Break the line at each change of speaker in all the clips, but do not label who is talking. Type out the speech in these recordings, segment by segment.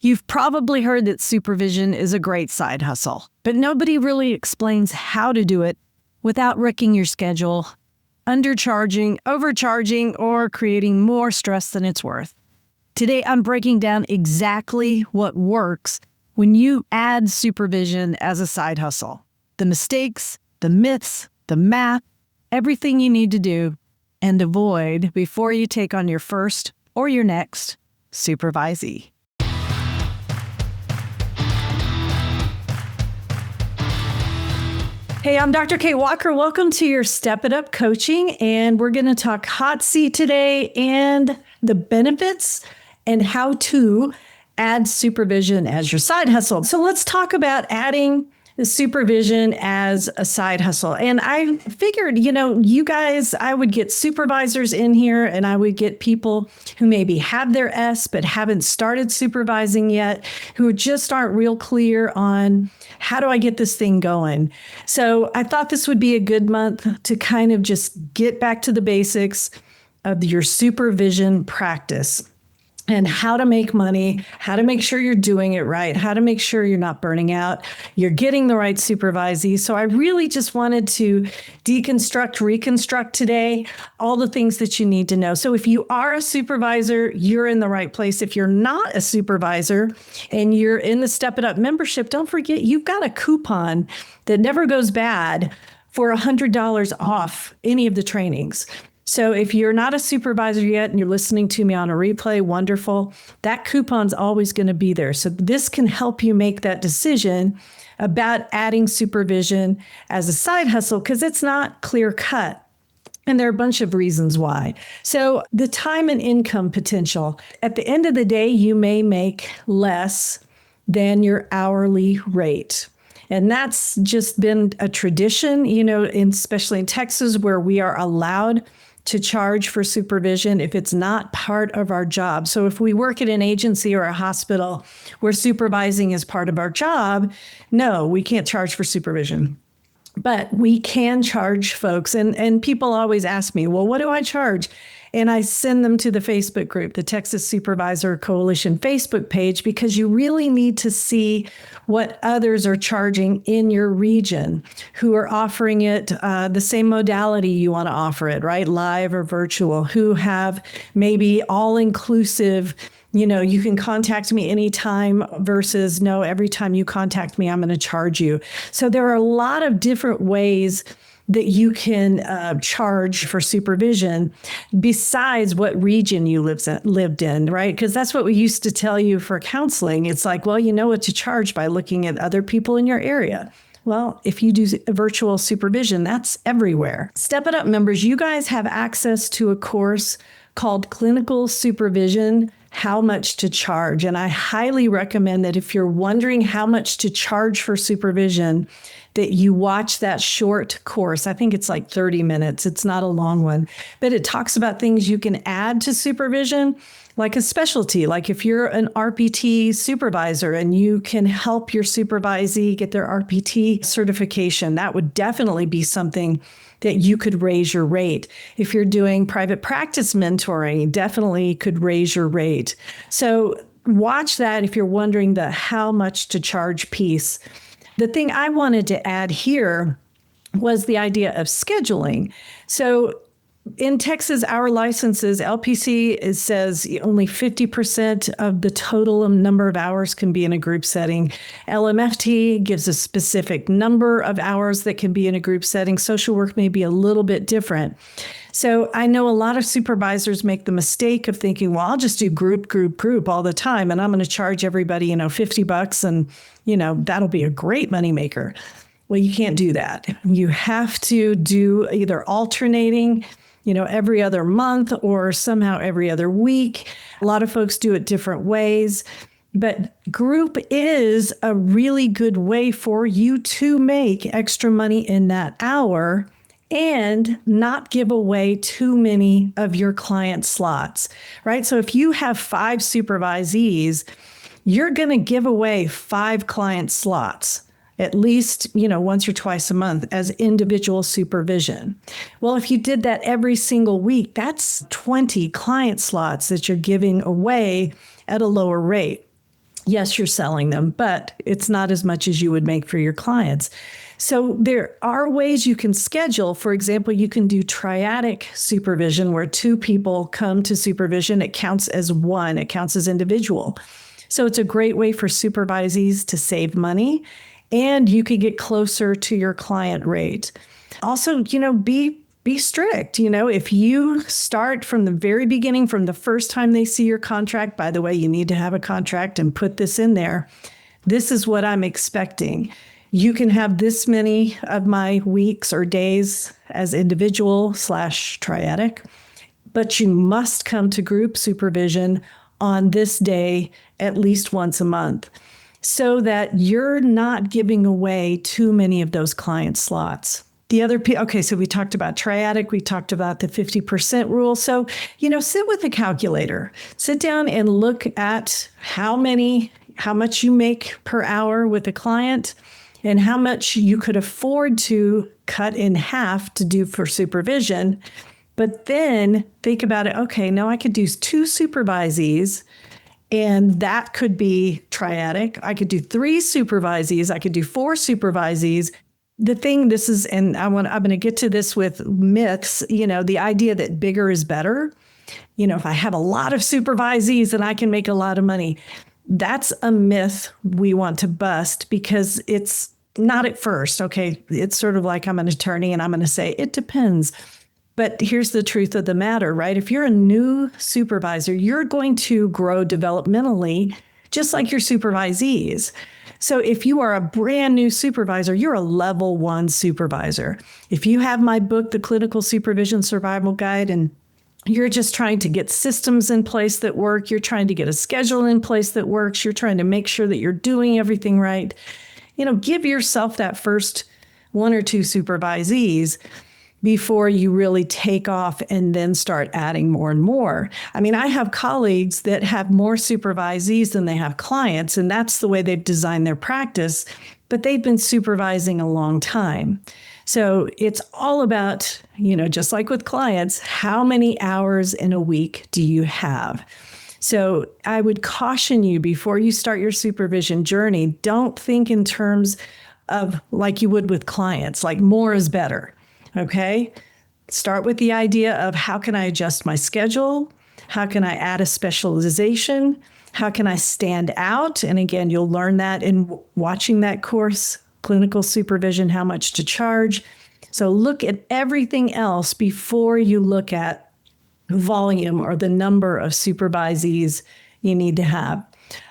You've probably heard that supervision is a great side hustle, but nobody really explains how to do it without wrecking your schedule, undercharging, overcharging, or creating more stress than it's worth. Today, I'm breaking down exactly what works when you add supervision as a side hustle. The mistakes, the myths, the math, everything you need to do and avoid before you take on your first or your next supervisee. Hey, I'm Dr. Kate Walker. Welcome to your Step It Up coaching, and we're going to talk hot seat today and the benefits and how to add supervision as your side hustle. So let's talk about adding the supervision as a side hustle. And I figured, you guys, I would get supervisors in here and I would get people who maybe have their S but haven't started supervising yet, who just aren't real clear on how do I get this thing going. So I thought this would be a good month to kind of just get back to the basics of your supervision practice and how to make money, how to make sure you're doing it right, how to make sure you're not burning out, you're getting the right supervisee. So I really just wanted to deconstruct, reconstruct today, all the things that you need to know. So if you are a supervisor, you're in the right place. If you're not a supervisor and you're in the Step It Up membership, don't forget you've got a coupon that never goes bad for $100 off any of the trainings. So if you're not a supervisor yet and you're listening to me on a replay, wonderful. That coupon's always going to be there. So this can help you make that decision about adding supervision as a side hustle because it's not clear cut. And there are a bunch of reasons why. So the time and income potential. At the end of the day, you may make less than your hourly rate. And that's just been a tradition, especially in Texas, where we are allowed to charge for supervision if it's not part of our job. So if we work at an agency or a hospital where supervising is part of our job, no, we can't charge for supervision. But we can charge folks. And people always ask me, well, what do I charge? And I send them to the Facebook group, the Texas Supervisor Coalition Facebook page, because you really need to see what others are charging in your region who are offering it the same modality you want to offer it, right? Live or virtual, who have maybe all-inclusive, you can contact me anytime versus no, every time you contact me, I'm going to charge you. So there are a lot of different ways that you can charge for supervision besides what region you lived in, right? Because that's what we used to tell you for counseling. It's like, well, you know what to charge by looking at other people in your area. Well, if you do virtual supervision, that's everywhere. Step It Up members, you guys have access to a course called Clinical Supervision, How Much to Charge. And I highly recommend that if you're wondering how much to charge for supervision, that you watch that short course. I think it's like 30 minutes. It's not a long one, but it talks about things you can add to supervision, like a specialty. Like if you're an RPT supervisor and you can help your supervisee get their RPT certification, that would definitely be something that you could raise your rate. If you're doing private practice mentoring, definitely could raise your rate. So watch that if you're wondering the how much to charge piece. The thing I wanted to add here was the idea of scheduling. So in Texas, our licenses, LPC says only 50% of the total number of hours can be in a group setting. LMFT gives a specific number of hours that can be in a group setting. Social work may be a little bit different. So I know a lot of supervisors make the mistake of thinking, well, I'll just do group all the time, and I'm going to charge everybody, $50 and, that'll be a great moneymaker. Well, you can't do that. You have to do either alternating, every other month or somehow every other week. A lot of folks do it different ways, but group is a really good way for you to make extra money in that hour and not give away too many of your client slots, right? So if you have 5 supervisees, you're going to give away 5 client slots. at least, once or twice a month as individual supervision. Well, if you did that every single week, that's 20 client slots that you're giving away at a lower rate. Yes, you're selling them, but it's not as much as you would make for your clients. So there are ways you can schedule. For example, you can do triadic supervision where two people come to supervision. It counts as one, it counts as individual. So it's a great way for supervisees to save money, and you can get closer to your client rate. Also, be strict. If you start from the very beginning, from the first time they see your contract, by the way, you need to have a contract and put this in there. This is what I'm expecting. You can have this many of my weeks or days as individual/triadic, but you must come to group supervision on this day at least once a month so that you're not giving away too many of those client slots. Okay, so we talked about triadic, we talked about the 50% rule. So, sit with a calculator, sit down and look at how much you make per hour with a client and how much you could afford to cut in half to do for supervision. But then think about it. Okay, now I could do 2 supervisees, and that could be triadic. I could do 3 supervisees. I could do 4 supervisees. The thing, I'm going to get to this with myths, the idea that bigger is better. If I have a lot of supervisees and I can make a lot of money, that's a myth we want to bust because it's not at first. Okay. It's sort of like I'm an attorney and I'm going to say it depends. But here's the truth of the matter, right? If you're a new supervisor, you're going to grow developmentally just like your supervisees. So if you are a brand new supervisor, you're a level 1 supervisor. If you have my book, The Clinical Supervision Survival Guide, and you're just trying to get systems in place that work, you're trying to get a schedule in place that works, you're trying to make sure that you're doing everything right, give yourself that first 1 or 2 supervisees before you really take off and then start adding more and more. I mean, I have colleagues that have more supervisees than they have clients, and that's the way they've designed their practice, but they've been supervising a long time. So it's all about, just like with clients, how many hours in a week do you have? So I would caution you before you start your supervision journey, don't think in terms of like you would with clients, like more is better. Okay, start with the idea of how can I adjust my schedule? How can I add a specialization? How can I stand out? And again, you'll learn that in watching that course, Clinical Supervision, How Much to Charge. So look at everything else before you look at volume or the number of supervisees you need to have.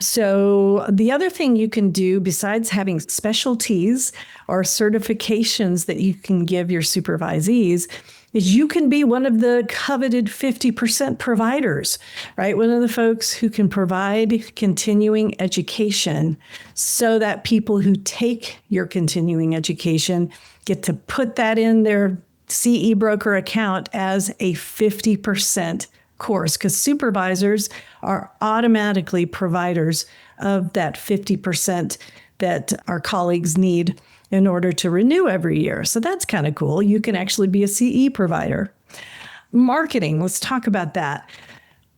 So the other thing you can do besides having specialties or certifications that you can give your supervisees is you can be one of the coveted 50% providers, right? One of the folks who can provide continuing education so that people who take your continuing education get to put that in their CE broker account as a 50% course, because supervisors are automatically providers of that 50% that our colleagues need in order to renew every year. So that's kind of cool. You can actually be a CE provider. Marketing, let's talk about that.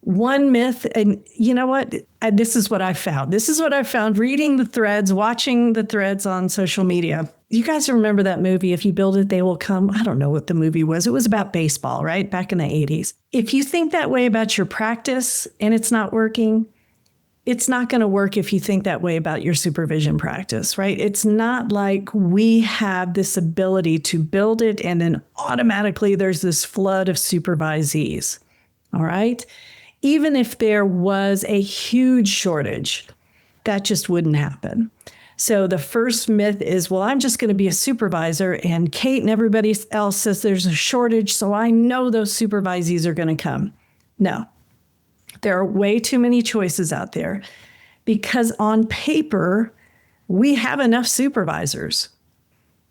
One myth, and you know what? This is what I found. This is what I found reading the threads, watching the threads on social media. You guys remember that movie, If You Build It, They Will Come? I don't know what the movie was. It was about baseball, right? Back in the 80s. If you think that way about your practice and it's not working, it's not going to work if you think that way about your supervision practice, right? It's not like we have this ability to build it and then automatically there's this flood of supervisees, all right? Even if there was a huge shortage, that just wouldn't happen. So the first myth is, well, I'm just going to be a supervisor and Kate and everybody else says there's a shortage, so I know those supervisees are going to come. No, there are way too many choices out there because on paper, we have enough supervisors.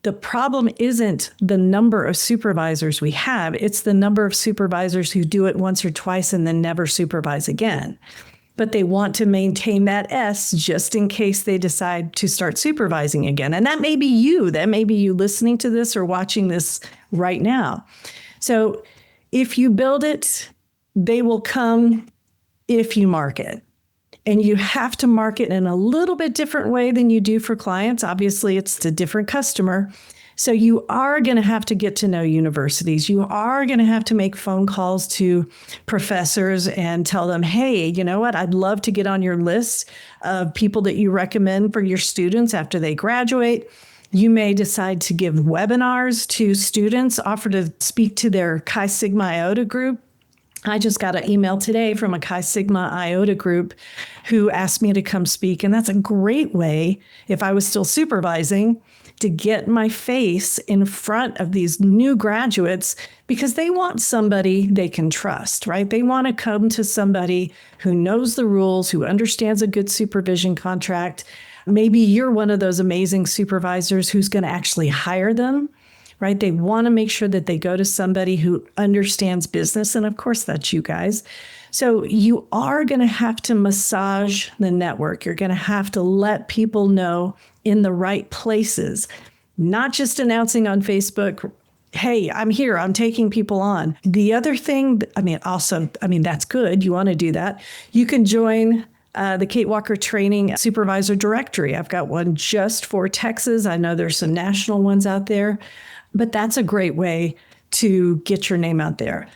The problem isn't the number of supervisors we have, it's the number of supervisors who do it once or twice and then never supervise again. But they want to maintain that S just in case they decide to start supervising again. And that may be you. That may be you listening to this or watching this right now. So if you build it, they will come if you market. And you have to market in a little bit different way than you do for clients. Obviously, it's a different customer. So you are going to have to get to know universities. You are going to have to make phone calls to professors and tell them, hey, you know what? I'd love to get on your list of people that you recommend for your students after they graduate. You may decide to give webinars to students, offer to speak to their Chi Sigma Iota group. I just got an email today from a Chi Sigma Iota group who asked me to come speak. And that's a great way, if I was still supervising, to get my face in front of these new graduates, because they want somebody they can trust, right? They want to come to somebody who knows the rules, who understands a good supervision contract. Maybe you're one of those amazing supervisors who's going to actually hire them, right? They want to make sure that they go to somebody who understands business. And of course, that's you guys. So you are going to have to massage the network. You're going to have to let people know in the right places, not just announcing on Facebook, hey, I'm here, I'm taking people on. The other thing, that's good. You want to do that. You can join the Kate Walker Training Supervisor Directory. I've got one just for Texas. I know there's some national ones out there, but that's a great way to get your name out there.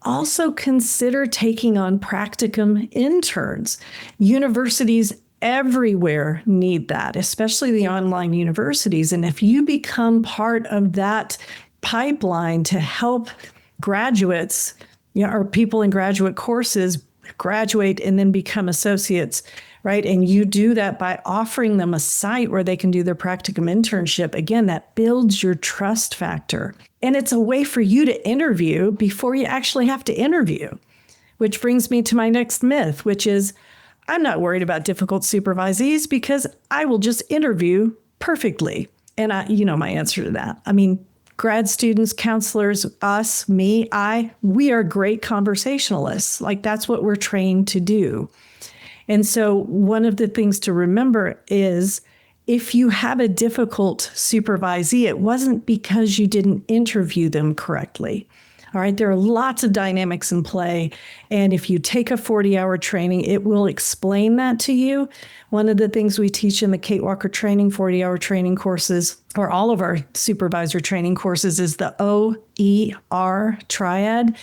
Also consider taking on practicum interns. Universities everywhere need that, especially the online universities. And if you become part of that pipeline to help graduates, or people in graduate courses graduate and then become associates, right? And you do that by offering them a site where they can do their practicum internship. Again, that builds your trust factor. And it's a way for you to interview before you actually have to interview, which brings me to my next myth, which is I'm not worried about difficult supervisees because I will just interview perfectly. And my answer to that. Grad students, counselors, us, me, we are great conversationalists. Like that's what we're trained to do. And so one of the things to remember is if you have a difficult supervisee, it wasn't because you didn't interview them correctly. All right, there are lots of dynamics in play. And if you take a 40-hour training, it will explain that to you. One of the things we teach in the Kate Walker Training 40-hour training courses, or all of our supervisor training courses, is the OER triad.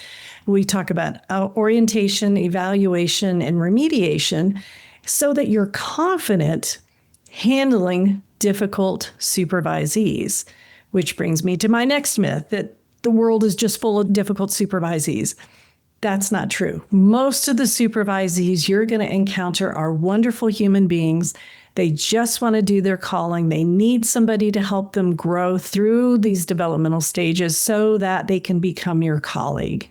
We talk about orientation, evaluation, and remediation so that you're confident handling difficult supervisees, which brings me to my next myth, that the world is just full of difficult supervisees. That's not true. Most of the supervisees you're going to encounter are wonderful human beings. They just want to do their calling. They need somebody to help them grow through these developmental stages so that they can become your colleague.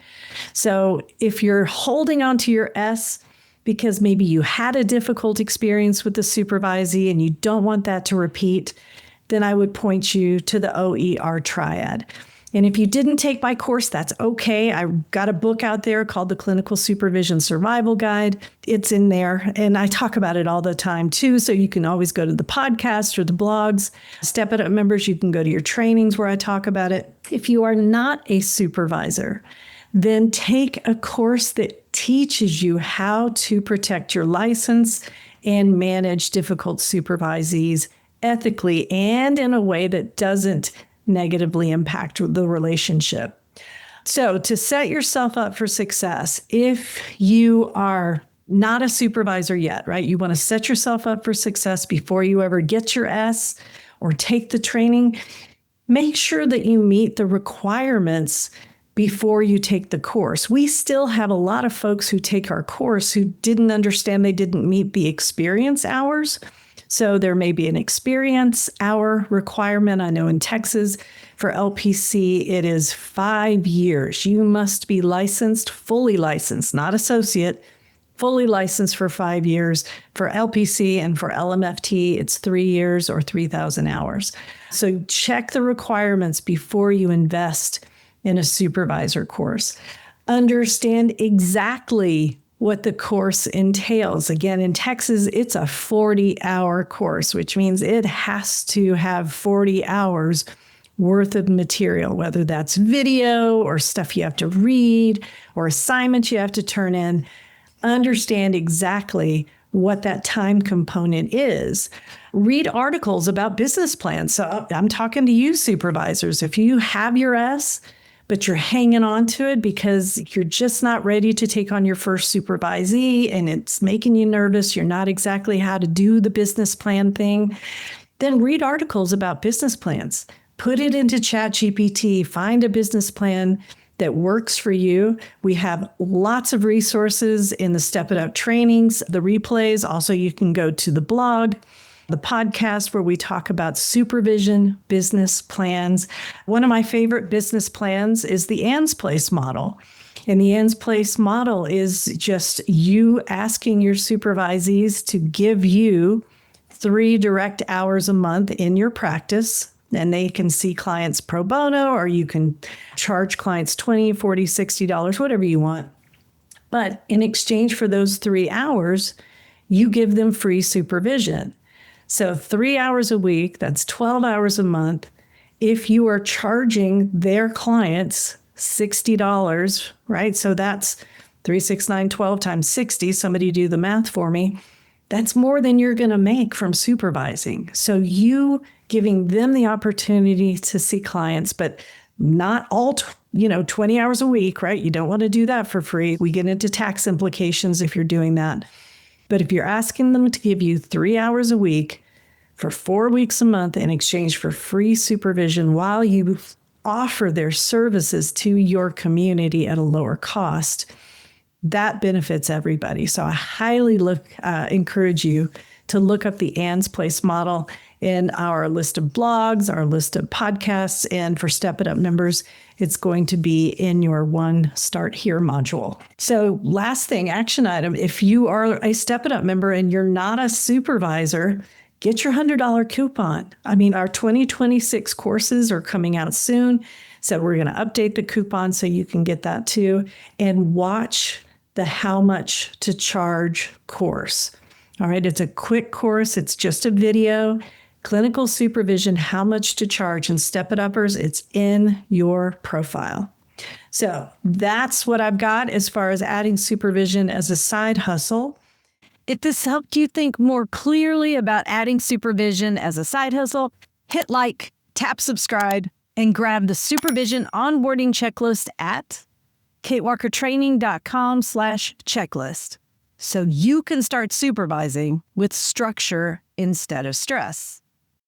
So if you're holding on to your S because maybe you had a difficult experience with the supervisee and you don't want that to repeat, then I would point you to the OER triad. And if you didn't take my course, that's okay. I've got a book out there called the Clinical Supervision Survival Guide. It's in there. And I talk about it all the time too. So you can always go to the podcast or the blogs. Step It Up members, you can go to your trainings where I talk about it. If you are not a supervisor, then take a course that teaches you how to protect your license and manage difficult supervisees ethically and in a way that doesn't negatively impact the relationship. So to set yourself up for success, if you are not a supervisor yet, right? You want to set yourself up for success before you ever get your S or take the training. Make sure that you meet the requirements before you take the course. We still have a lot of folks who take our course who didn't understand they didn't meet the experience hours. So there may be an experience hour requirement. I know in Texas for LPC, it is 5 years. You must be licensed, fully licensed, not associate, fully licensed for 5 years. For LPC and for LMFT, it's 3 years or 3,000 hours. So check the requirements before you invest in a supervisor course. Understand exactly what the course entails. Again, in Texas, it's a 40-hour course, which means it has to have 40 hours worth of material, whether that's video or stuff you have to read or assignments you have to turn in. Understand exactly what that time component is. Read articles about business plans. So I'm talking to you, supervisors. If you have your S, but you're hanging on to it because you're just not ready to take on your first supervisee and it's making you nervous, you're not exactly how to do the business plan thing, then read articles about business plans. Put it into ChatGPT, find a business plan that works for you. We have lots of resources in the Step It Up trainings, the replays. Also, you can go to the blog, the podcast where we talk about supervision business plans. One of my favorite business plans is the Ann's Place model. And the Ann's Place model is just you asking your supervisees to give you 3 direct hours a month in your practice. And they can see clients pro bono, or you can charge clients $20, $40, $60, whatever you want. But in exchange for those 3 hours, you give them free supervision. So 3 hours a week, that's 12 hours a month. If you are charging their clients $60, right? So that's 3, 6, 9, 12 times 60. Somebody do the math for me. That's more than you're going to make from supervising. So you giving them the opportunity to see clients, but not all, 20 hours a week, right? You don't want to do that for free. We get into tax implications if you're doing that. But if you're asking them to give you 3 hours a week for 4 weeks a month in exchange for free supervision while you offer their services to your community at a lower cost, that benefits everybody. So I highly encourage you to look up the Ann's Place model in our list of blogs, our list of podcasts, and for Step It Up members, it's going to be in your One Start Here module. So last thing, action item, if you are a Step It Up member and you're not a supervisor, get your $100 coupon. Our 2026 courses are coming out soon, so we're going to update the coupon so you can get that too, and watch the How Much to Charge course. All right, it's a quick course. It's just a video. Clinical supervision, how much to charge, and Step It Uppers, it's in your profile. So that's what I've got as far as adding supervision as a side hustle. If this helped you think more clearly about adding supervision as a side hustle, hit like, tap subscribe, and grab the supervision onboarding checklist at katewalkertraining.com/checklist so you can start supervising with structure instead of stress.